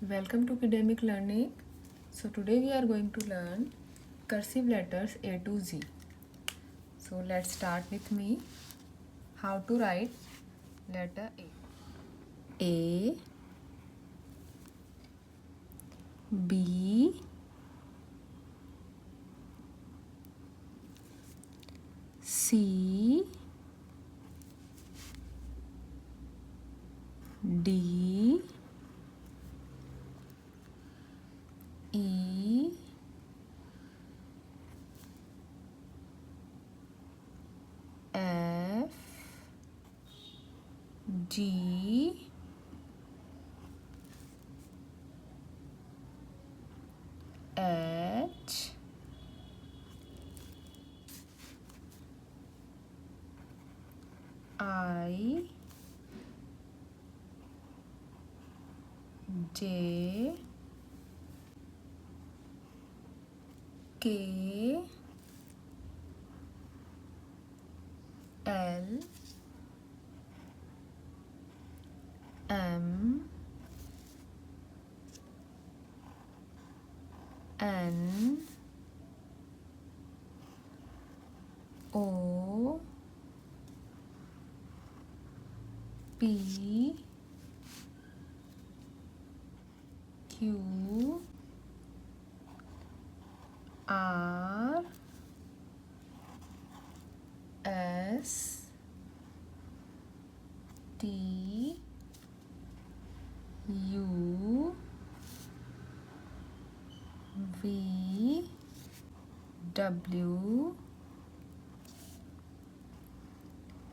Welcome to Kidemic Learning. So today we are going to learn cursive letters A to Z. So let's start with me. How to write letter A. A, B, C, D, E, F, G, H, I, J, K, L, M, N, O, P, Q, R, S, T, U, V, W,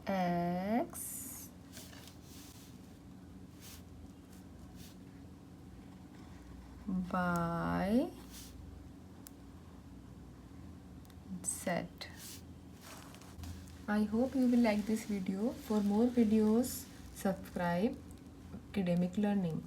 X, Y, Z. I hope you will like this video. For more videos, subscribe Kidemic Learning.